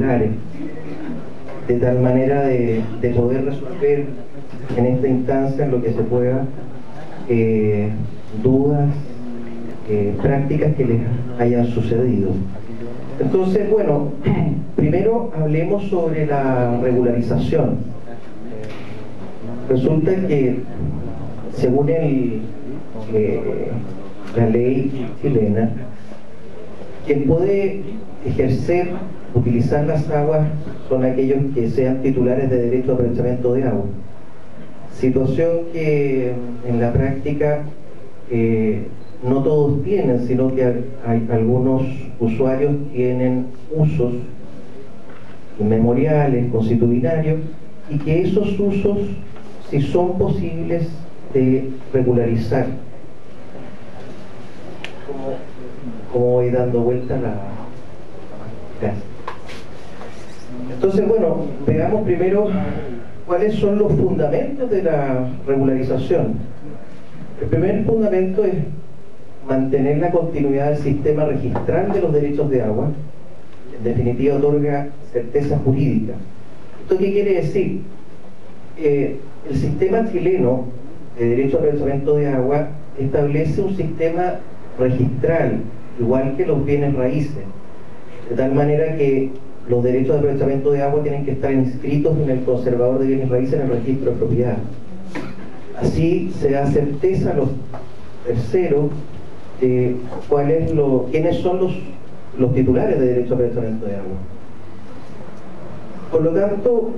particulares, de tal manera de poder resolver en esta instancia en lo que se pueda dudas prácticas que les hayan sucedido. Entonces, bueno, primero hablemos sobre la regularización. Resulta que según la ley chilena, quien puede ejercer, utilizar las aguas son aquellos que sean titulares de derecho a aprovechamiento de agua. Situación que en la práctica no todos tienen, sino que hay algunos usuarios tienen usos inmemoriales, consuetudinarios, y que esos usos, si son posibles de regularizar. Como voy dando vuelta la... Gracias. Entonces, bueno, veamos primero cuáles son los fundamentos de la regularización. El primer fundamento es mantener la continuidad del sistema registral de los derechos de agua. En definitiva, otorga certeza jurídica. ¿Esto qué quiere decir? El sistema chileno de derecho a aprovechamiento de agua establece un sistema registral, igual que los bienes raíces, de tal manera que los derechos de aprovechamiento de agua tienen que estar inscritos en el conservador de bienes raíces en el registro de propiedad. Así se da certeza a los terceros de quiénes son los titulares de derecho a aprovechamiento de agua. Por lo tanto,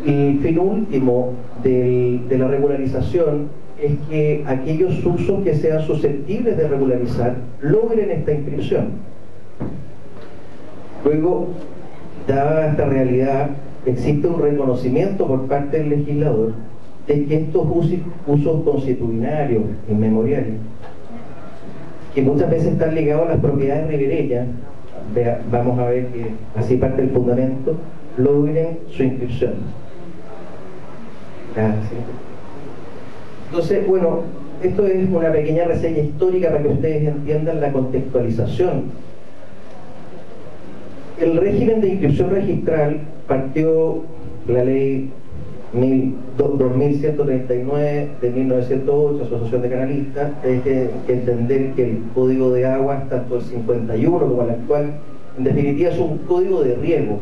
el fin último de la regularización es que aquellos usos que sean susceptibles de regularizar logren esta inscripción. Luego, dada esta realidad, existe un reconocimiento por parte del legislador de que estos usos consuetudinarios, inmemoriales, que muchas veces están ligados a las propiedades ribereñas, vamos a ver que así parte el fundamento, logren su inscripción. Gracias. Entonces, bueno, esto es una pequeña reseña histórica para que ustedes entiendan la contextualización. El régimen de inscripción registral partió la ley 2139 de 1908, Asociación de Canalistas. Hay que entender que el Código de Aguas, tanto el 51 como el actual, en definitiva es un código de riego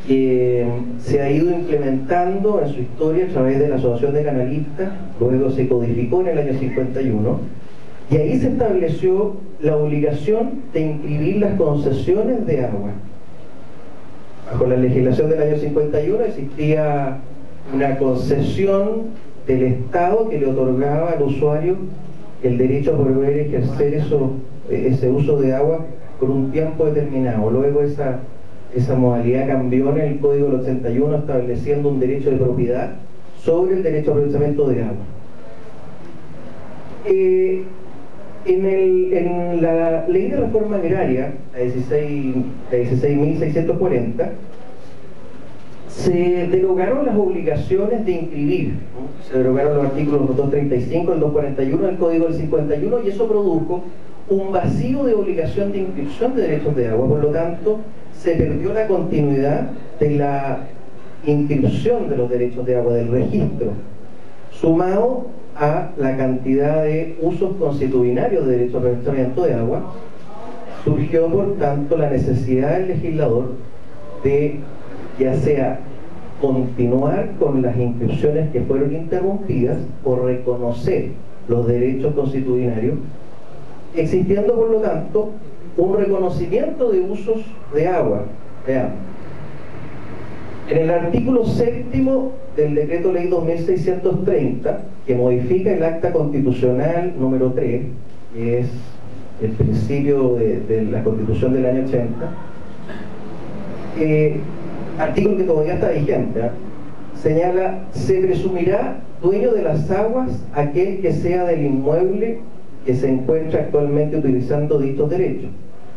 que se ha ido implementando en su historia a través de la Asociación de Canalistas, luego se codificó en el año 51, y ahí se estableció la obligación de inscribir las concesiones de agua. Bajo la legislación del año 51 existía una concesión del Estado que le otorgaba al usuario el derecho a poder ejercer ese uso de agua por un tiempo determinado. Luego esa modalidad cambió en el Código del 81, estableciendo un derecho de propiedad sobre el derecho a aprovechamiento de agua. En la Ley de Reforma Agraria, la 16.640, se derogaron las obligaciones de inscribir, ¿no? Se derogaron los artículos 235 y 241 del Código del 51, y eso produjo un vacío de obligación de inscripción de derechos de agua. Por lo tanto, se perdió la continuidad de la inscripción de los derechos de agua, del registro, sumado a la cantidad de usos consuetudinarios de derecho a aprovechamiento de agua. Surgió por tanto la necesidad del legislador de ya sea continuar con las inscripciones que fueron interrumpidas o reconocer los derechos consuetudinarios, existiendo por lo tanto un reconocimiento de usos de agua. Veamos. En el artículo 7º del Decreto Ley 2630, que modifica el Acta Constitucional número 3, que es el principio de la Constitución del año 80, artículo que todavía está vigente, señala: se presumirá dueño de las aguas aquel que sea del inmueble que se encuentra actualmente utilizando dichos derechos.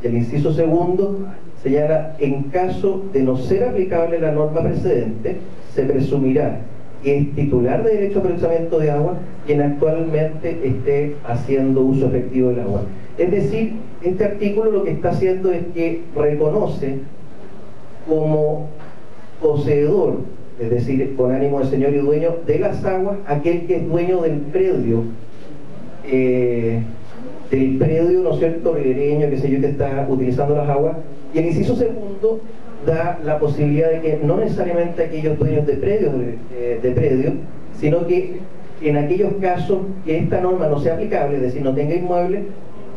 Y el inciso segundo señala: en caso de no ser aplicable la norma precedente, se presumirá que es titular de derecho a aprovechamiento de agua quien actualmente esté haciendo uso efectivo del agua. Es decir, este artículo lo que está haciendo es que reconoce como poseedor, es decir, con ánimo de señor y dueño de las aguas, aquel que es dueño del predio, ¿no es cierto?, ribereño, qué sé yo, que está utilizando las aguas. Y el inciso segundo da la posibilidad de que no necesariamente aquellos dueños de predios, sino que en aquellos casos que esta norma no sea aplicable, es decir, no tenga inmueble,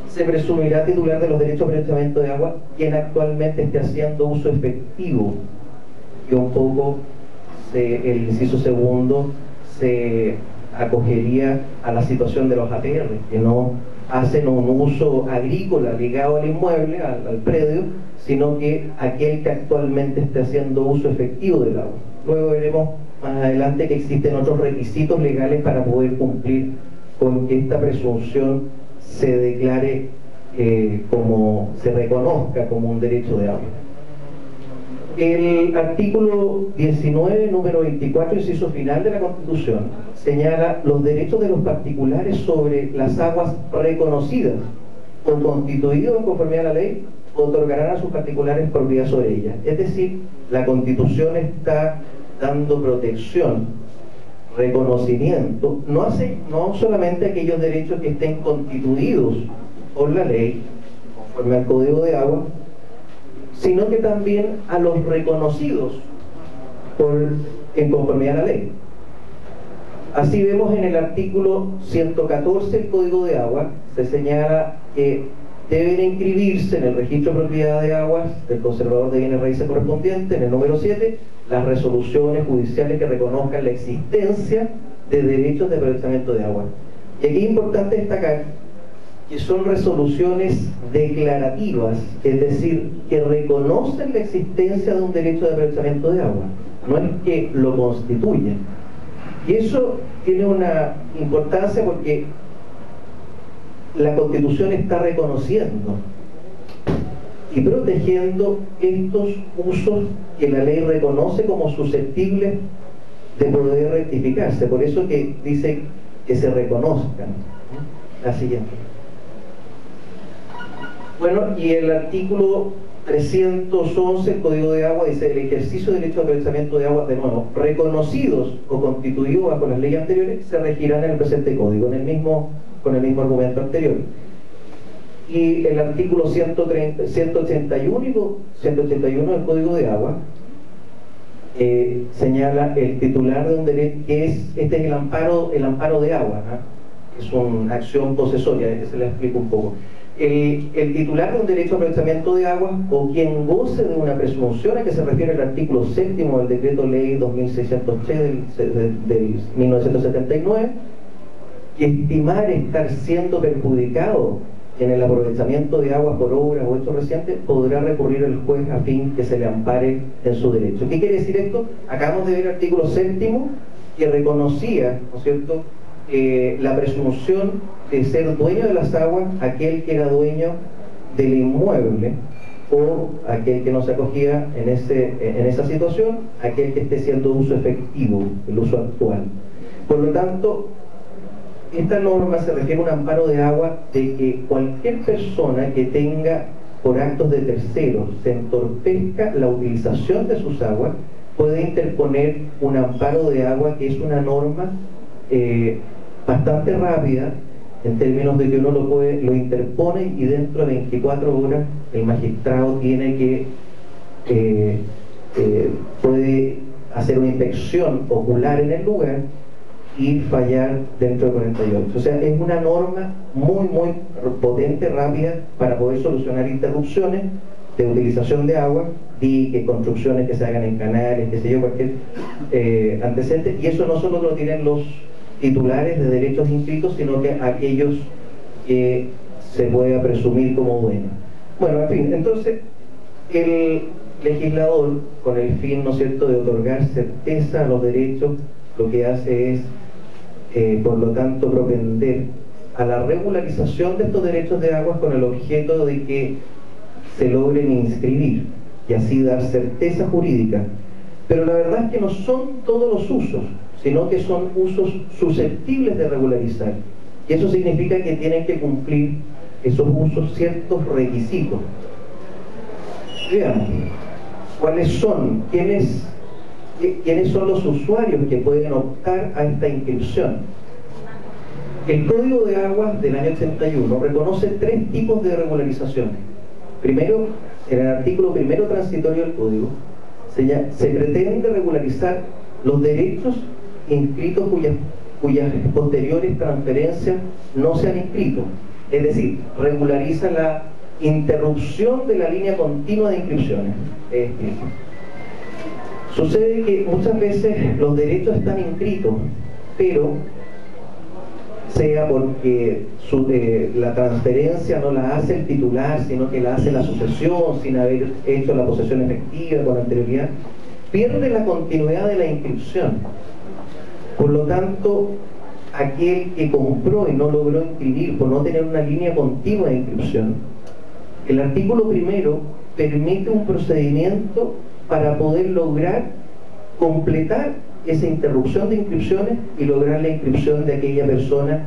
se presumirá titular de los derechos de aprovechamiento de agua quien actualmente esté haciendo uso efectivo. Y un poco el inciso segundo se acogería a la situación de los APR, que no hacen un uso agrícola ligado al inmueble, al predio, sino que aquel que actualmente esté haciendo uso efectivo del agua. Luego veremos más adelante que existen otros requisitos legales para poder cumplir con que esta presunción se declare se reconozca como un derecho de agua. El artículo 19, número 24, inciso final de la Constitución, señala los derechos de los particulares sobre las aguas reconocidas o constituidos en conformidad a la ley, otorgarán a sus particulares propiedad sobre ellas. Es decir, la Constitución está dando protección, reconocimiento, no solamente a aquellos derechos que estén constituidos por la ley, conforme al Código de Agua, sino que también a los reconocidos en conformidad a la ley. Así vemos en el artículo 114 del Código de Agua, se señala que deben inscribirse en el registro de propiedad de aguas del conservador de bienes raíces correspondiente, en el número 7, las resoluciones judiciales que reconozcan la existencia de derechos de aprovechamiento de agua. Y aquí es importante destacar que son resoluciones declarativas, es decir, que reconocen la existencia de un derecho de aprovechamiento de agua, no es que lo constituyen. Y eso tiene una importancia porque la Constitución está reconociendo y protegiendo estos usos que la ley reconoce como susceptibles de poder rectificarse. Por eso que dice que se reconozcan. La siguiente. Bueno, y el artículo 311 del Código de Agua dice: el ejercicio de derecho de aprovechamiento de agua, de nuevo, reconocidos o constituidos bajo las leyes anteriores, se regirán en el presente Código, con el mismo argumento anterior. Y el artículo 181 del Código de Agua señala el titular de un derecho, que este es el amparo de agua, ¿no? Es una acción posesoria, se la explico un poco. El titular de un derecho de aprovechamiento de agua o quien goce de una presunción a que se refiere el artículo 7 del decreto ley 2603 del 1979, que estimar estar siendo perjudicado en el aprovechamiento de aguas por obras o hechos recientes, podrá recurrir al juez a fin que se le ampare en su derecho. ¿Qué quiere decir esto? Acabamos de ver el artículo 7 que reconocía, ¿no es cierto?, la presunción de ser dueño de las aguas aquel que era dueño del inmueble, o aquel que no se acogía en esa situación, aquel que esté haciendo uso efectivo, el uso actual. Por lo tanto, esta norma se refiere a un amparo de agua de que cualquier persona que tenga, por actos de terceros, se entorpezca la utilización de sus aguas, puede interponer un amparo de agua, que es una norma bastante rápida, en términos de que uno lo interpone y dentro de 24 horas el magistrado tiene puede hacer una inspección ocular en el lugar y fallar dentro de 48. O sea, es una norma muy potente, rápida, para poder solucionar interrupciones de utilización de agua, diques, construcciones que se hagan en canales, qué sé yo, cualquier antecedente. Y eso no solo lo tienen los titulares de derechos inscritos, sino que aquellos que se pueda presumir como dueños. Bueno, en fin, entonces el legislador, con el fin, ¿no es cierto?, de otorgar certeza a los derechos, lo que hace es, por lo tanto, propender a la regularización de estos derechos de aguas con el objeto de que se logren inscribir y así dar certeza jurídica. Pero la verdad es que no son todos los usos, sino que son usos susceptibles de regularizar. Y eso significa que tienen que cumplir esos usos ciertos requisitos. Veamos. cuáles son, quiénes son los usuarios que pueden optar a esta inscripción. El Código de Aguas del año 81 reconoce 3 tipos de regularizaciones. Primero, en el artículo primero transitorio del Código, se pretende regularizar los derechos inscritos cuyas posteriores transferencias no se han inscrito. Es decir, regulariza la interrupción de la línea continua de inscripciones. Sucede que muchas veces los derechos están inscritos, pero sea porque la transferencia no la hace el titular, sino que la hace la sucesión sin haber hecho la posesión efectiva con anterioridad, pierde la continuidad de la inscripción. Por lo tanto, aquel que compró y no logró inscribir por no tener una línea continua de inscripción, el artículo primero permite un procedimiento para poder lograr completar esa interrupción de inscripciones y lograr la inscripción de aquella persona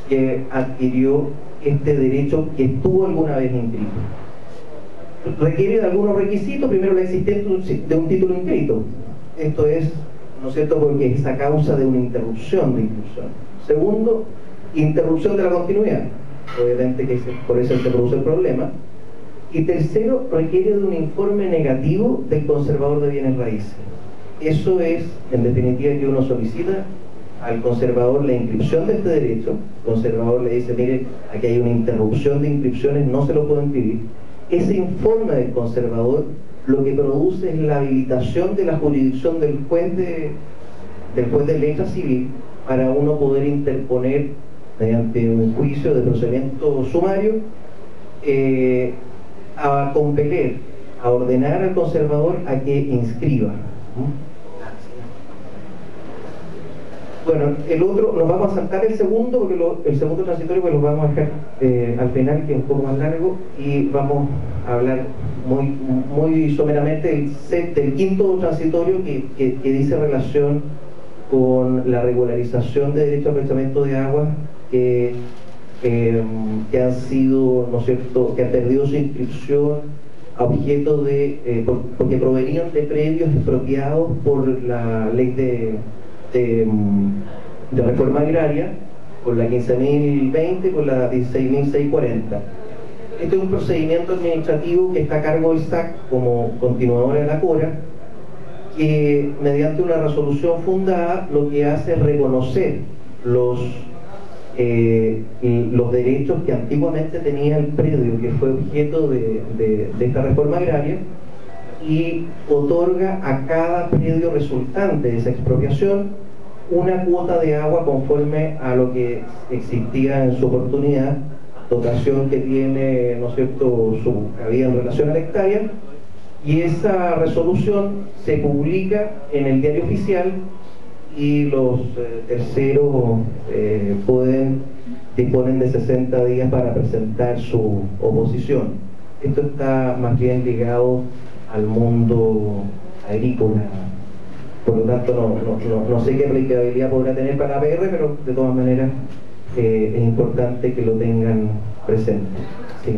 que adquirió este derecho que estuvo alguna vez inscrito. Requiere de algunos requisitos. Primero, la existencia de un título inscrito. Esto es, ¿no es cierto?, porque es a causa de una interrupción de inscripción. Segundo, interrupción de la continuidad. Obviamente que por eso se produce el problema. Y tercero, requiere de un informe negativo del conservador de bienes raíces. Eso es, en definitiva, que uno solicita al conservador la inscripción de este derecho. El conservador le dice, mire, aquí hay una interrupción de inscripciones, no se lo puedo inscribir. Ese informe del conservador lo que produce es la habilitación de la jurisdicción del juez de letra civil para uno poder interponer mediante un juicio de procedimiento sumario a compeler, a ordenar al conservador a que inscriba. Bueno, el otro, nos vamos a saltar el segundo, porque el segundo transitorio pues lo vamos a dejar al final, que es un poco más largo, y vamos a hablar muy someramente del quinto transitorio que dice relación con la regularización de derecho a aprovechamiento de aguas que han sido, ¿no es cierto?, que han perdido su inscripción a objeto de, porque provenían de predios expropiados por la ley de reforma agraria, por la 15.020 y por la 16.640. Este es un procedimiento administrativo que está a cargo del SAC como continuadora de la CORA, que mediante una resolución fundada lo que hace es reconocer los derechos que antiguamente tenía el predio que fue objeto de esta reforma agraria, y otorga a cada predio resultante de esa expropiación una cuota de agua conforme a lo que existía en su oportunidad, dotación que tiene, ¿no es cierto?, su cabida en relación a la hectárea, y esa resolución se publica en el diario oficial y los terceros disponen de 60 días para presentar su oposición. Esto está más bien ligado al mundo agrícola, por lo tanto no sé qué aplicabilidad podrá tener para la PR, pero de todas maneras es importante que lo tengan presente. Sí.